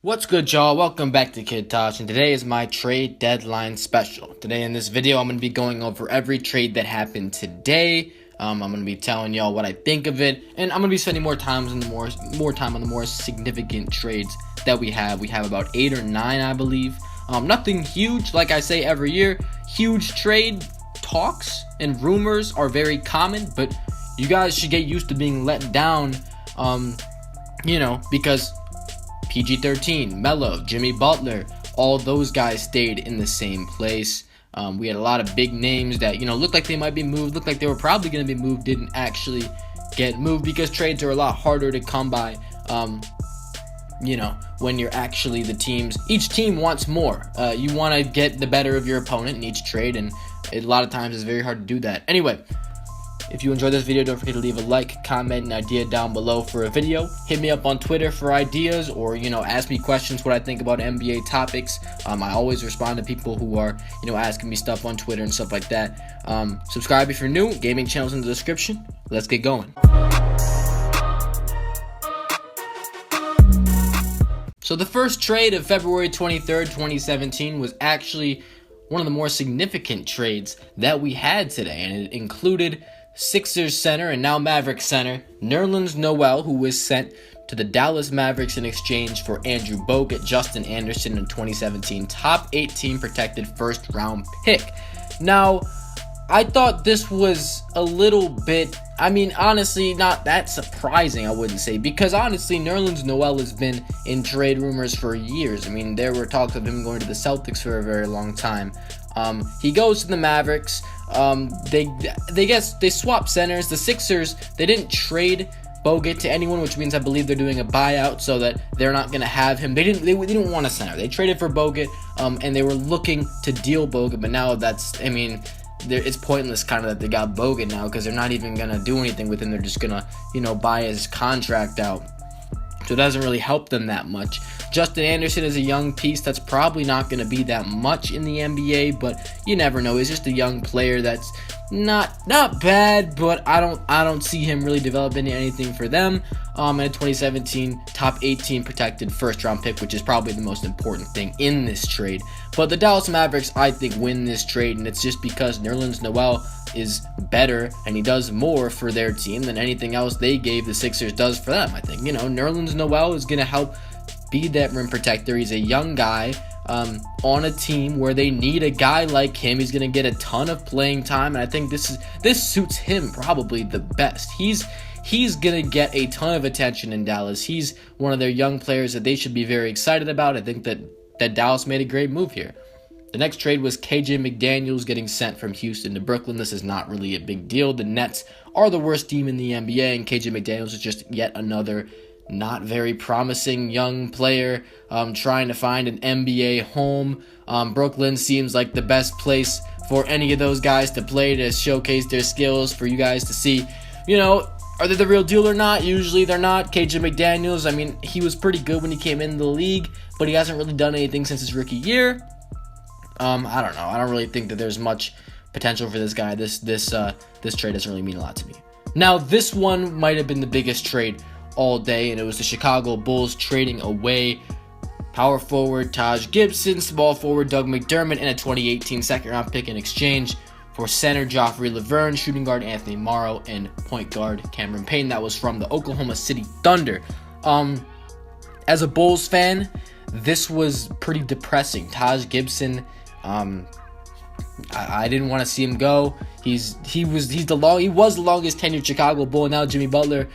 What's good, y'all? Welcome back to Kid Tosh, and today is my trade deadline special. Today in this video, I'm going to be going over every trade that happened today. I'm going to be telling y'all what I think of it, and I'm going to be spending more time on the more significant trades that we have. We have about 8 or 9, I believe. Nothing huge, like I say every year. Huge trade talks and rumors are very common, but you guys should get used to being let down, because PG-13, Melo, Jimmy Butler, all those guys stayed in the same place. We had a lot of big names that, looked like they might be moved, looked like they were probably going to be moved, didn't actually get moved because trades are a lot harder to come by, when you're actually the teams. Each team wants more. You want to get the better of your opponent in each trade, and a lot of times it's very hard to do that. Anyway, if you enjoyed this video, don't forget to leave a like, comment, and idea down below for a video. Hit me up on Twitter for ideas, or, ask me questions what I think about NBA topics. I always respond to people who are, asking me stuff on Twitter and stuff like that. Subscribe if you're new. Gaming channel's in the description. Let's get going. So the first trade of February 23rd, 2017 was actually one of the more significant trades that we had today, and it included Sixers center and now Mavericks center Nerlens Noel, who was sent to the Dallas Mavericks in exchange for Andrew Bogut, Justin Anderson, and 2017 top 18 protected first round pick. Now, I thought this was a little bit, honestly, not that surprising, I wouldn't say, because honestly, Nerlens Noel has been in trade rumors for years. There were talks of him going to the Celtics for a very long time. He goes to the Mavericks. They swap centers. The Sixers, they didn't trade Bogut to anyone, which means I believe they're doing a buyout so that they're not going to have him. They didn't want a center. They traded for Bogut, and they were looking to deal Bogut, but now it's pointless kind of that they got Bogut now because they're not even going to do anything with him. They're just going to, buy his contract out. So it doesn't really help them that much. Justin Anderson is a young piece that's probably not going to be that much in the NBA, but you never know. He's just a young player that's not bad, but I don't see him really developing anything for them. And a 2017 top 18 protected first round pick, which is probably the most important thing in this trade. But the Dallas Mavericks, I think, win this trade, and it's just because Nerlens Noel is better and he does more for their team than anything else they gave the Sixers does for them. I think, Nerlens Noel is going to help be that rim protector. He's a young guy on a team where they need a guy like him. He's going to get a ton of playing time, and I think this suits him probably the best. He's going to get a ton of attention in Dallas. He's one of their young players that they should be very excited about. I think that Dallas made a great move here. The next trade was KJ McDaniels getting sent from Houston to Brooklyn. This is not really a big deal. The Nets are the worst team in the NBA, and KJ McDaniels is just yet another not very promising young player trying to find an NBA home. Brooklyn seems like the best place for any of those guys to play, to showcase their skills, for you guys to see, are they the real deal or not? Usually they're not. KJ McDaniels, he was pretty good when he came into the league, but he hasn't really done anything since his rookie year. I don't know. I don't really think that there's much potential for this guy. This trade doesn't really mean a lot to me. Now, this one might have been the biggest trade all day, and it was the Chicago Bulls trading away power forward Taj Gibson, small forward Doug McDermott, and a 2018 second-round pick in exchange for center Joffrey Laverne, shooting guard Anthony Morrow, and point guard Cameron Payne. That was from the Oklahoma City Thunder. As a Bulls fan, this was pretty depressing. Taj Gibson, I didn't want to see him go. He was the longest tenured Chicago Bull. Now Jimmy Butler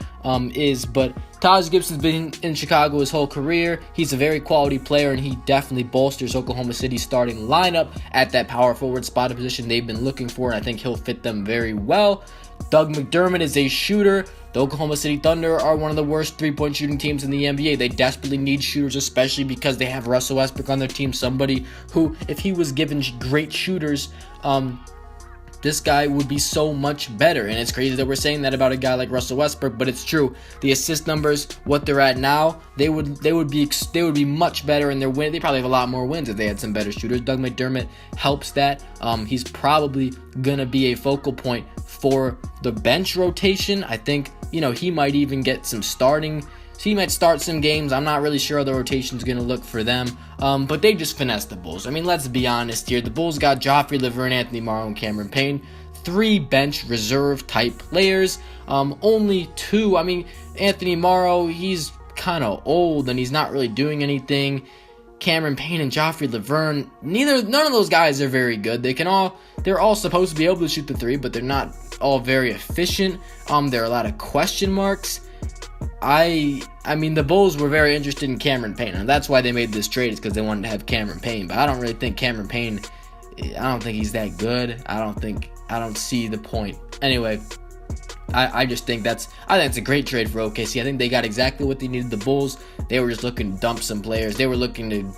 is, but Taj Gibson's been in Chicago his whole career. He's a very quality player, and he definitely bolsters Oklahoma City's starting lineup at that power forward spot position they've been looking for, and I think he'll fit them very well. Doug McDermott is a shooter. The Oklahoma City Thunder are one of the worst three-point shooting teams in the NBA. They desperately need shooters, especially because they have Russell Westbrook on their team, somebody who, if he was given great shooters, this guy would be so much better. And it's crazy that we're saying that about a guy like Russell Westbrook, but it's true. The assist numbers, what they're at now, they would be much better, and they probably have a lot more wins if they had some better shooters. Doug McDermott helps that. He's probably gonna be a focal point for the bench rotation. I think he might even get some starting so he might start some games. I'm not really sure how the rotation's going to look for them, but they just finessed the Bulls. I mean, let's be honest here. The Bulls got Joffrey, Laverne, Anthony Morrow, and Cameron Payne. 3 bench reserve type players. Only 2. I mean, Anthony Morrow, he's kind of old and he's not really doing anything. Cameron Payne and Joffrey Laverne, none of those guys are very good. They're all supposed to be able to shoot the 3, but they're not all very efficient. There are a lot of question marks. I mean, the Bulls were very interested in Cameron Payne, and that's why they made this trade, is because they wanted to have Cameron Payne. But I don't really think Cameron Payne, I don't think he's that good. I don't see the point. Anyway, I just think it's a great trade for OKC. I think they got exactly what they needed. The Bulls, they were just looking to dump some players. They were looking to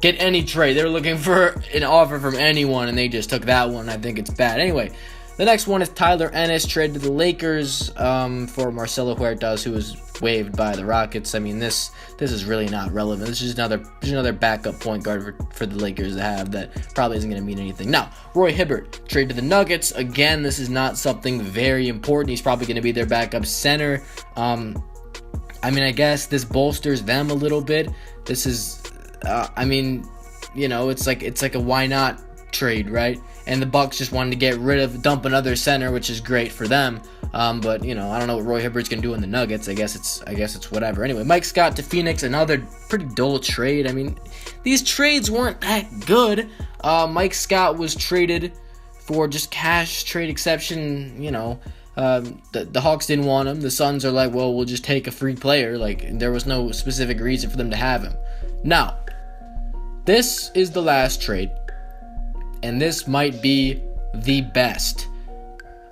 get any trade. They were looking for an offer from anyone, and they just took that one. I think it's bad. Anyway, the next one is Tyler Ennis, traded to the Lakers for Marcelo Huertas, who was waived by the Rockets. I mean, this is really not relevant. This is just another backup point guard for the Lakers to have that probably isn't going to mean anything. Now, Roy Hibbert, traded to the Nuggets. Again, this is not something very important. He's probably going to be their backup center. I mean, I guess this bolsters them a little bit. This is, I mean, you know, it's like a why not trade, right? And the Bucks just wanted to dump another center, which is great for them. But you know, I don't know what Roy Hibbert's gonna do in the Nuggets. I guess it's whatever. Anyway, Mike Scott to Phoenix, another pretty dull trade. I mean, these trades weren't that good. Mike Scott was traded for just cash trade exception. You know, the Hawks didn't want him. The Suns are like, well, we'll just take a free player. Like, there was no specific reason for them to have him. Now, this is the last trade, and this might be the best.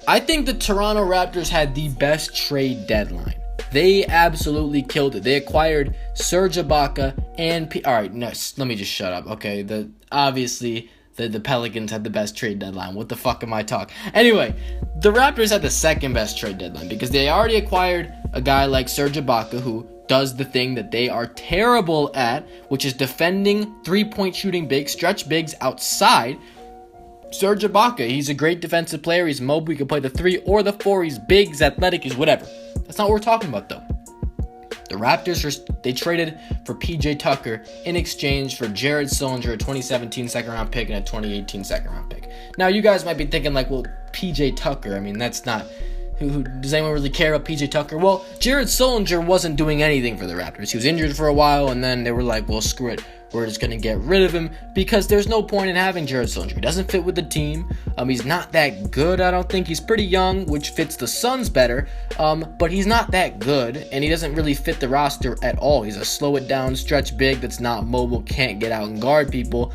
I think the Toronto Raptors had the best trade deadline. They absolutely killed it. They acquired Serge Ibaka and Alright, no, let me just shut up. Okay, obviously the Pelicans had the best trade deadline. What the fuck am I talking? Anyway, the Raptors had the second best trade deadline because they already acquired a guy like Serge Ibaka, who does the thing that they are terrible at, which is defending three-point shooting bigs, stretch bigs outside. Serge Ibaka, he's a great defensive player. He's mobile. He can play the 3 or the 4. He's big, he's athletic, he's whatever. That's not what we're talking about, though. The Raptors, they traded for PJ Tucker in exchange for Jared Sullinger, a 2017 second-round pick, and a 2018 second-round pick. Now, you guys might be thinking, like, well, PJ Tucker, I mean, that's not... Who does anyone really care about PJ Tucker? Well, Jared Sullinger wasn't doing anything for the Raptors. He was injured for a while, and then they were like, well, screw it. We're just going to get rid of him because there's no point in having Jared Sullinger. He doesn't fit with the team. He's not that good, I don't think. He's pretty young, which fits the Suns better, but he's not that good, and he doesn't really fit the roster at all. He's a slow-it-down stretch big that's not mobile, can't get out and guard people.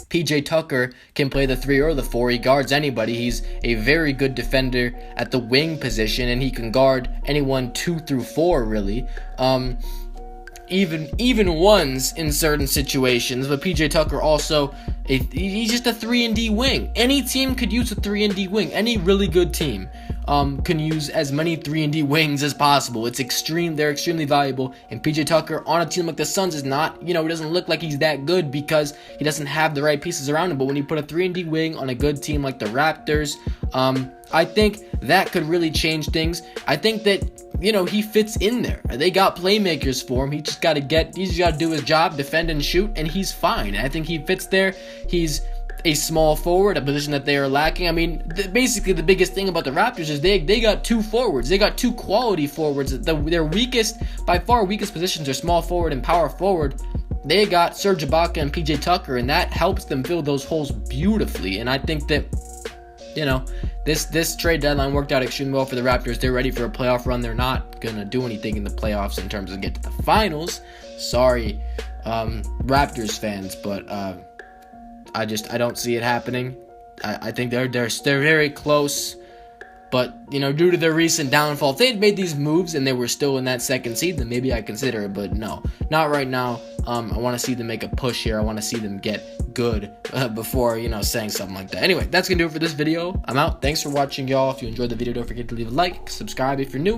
PJ Tucker can play the 3 or the 4. He guards anybody. He's a very good defender at the wing position, and he can guard anyone 2 through 4, really. Even ones in certain situations. But PJ Tucker also, he's just a 3-and-D wing. Any team could use a 3-and-D wing. Any really good team can use as many 3-and-D wings as possible. They're extremely valuable, and PJ Tucker on a team like the Suns is not, he doesn't look like he's that good because he doesn't have the right pieces around him. But when you put a 3-and-D wing on a good team like the Raptors, I think that could really change things. I think that, he fits in there. They got playmakers for him. He just got to do his job, defend and shoot, and he's fine. I think he fits there. He's a small forward, a position that they are lacking. I mean, basically the biggest thing about the Raptors is they got 2 forwards. They got 2 quality forwards. Their by far weakest positions are small forward and power forward. They got Serge Ibaka and PJ Tucker, and that helps them fill those holes beautifully. And I think that, this trade deadline worked out extremely well for the Raptors. They're ready for a playoff run. They're not going to do anything in the playoffs in terms of get to the finals. Sorry, Raptors fans, but I don't see it happening. I think they're very close, but due to their recent downfall, if they had made these moves and they were still in that second seed, then maybe I consider it. But no, not right now. I want to see them make a push here. I want to see them get good before saying something like that. Anyway, that's gonna do it for this video. I'm out. Thanks for watching, y'all. If you enjoyed the video, don't forget to leave a like, subscribe if you're new,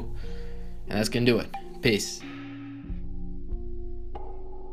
and that's gonna do it. Peace.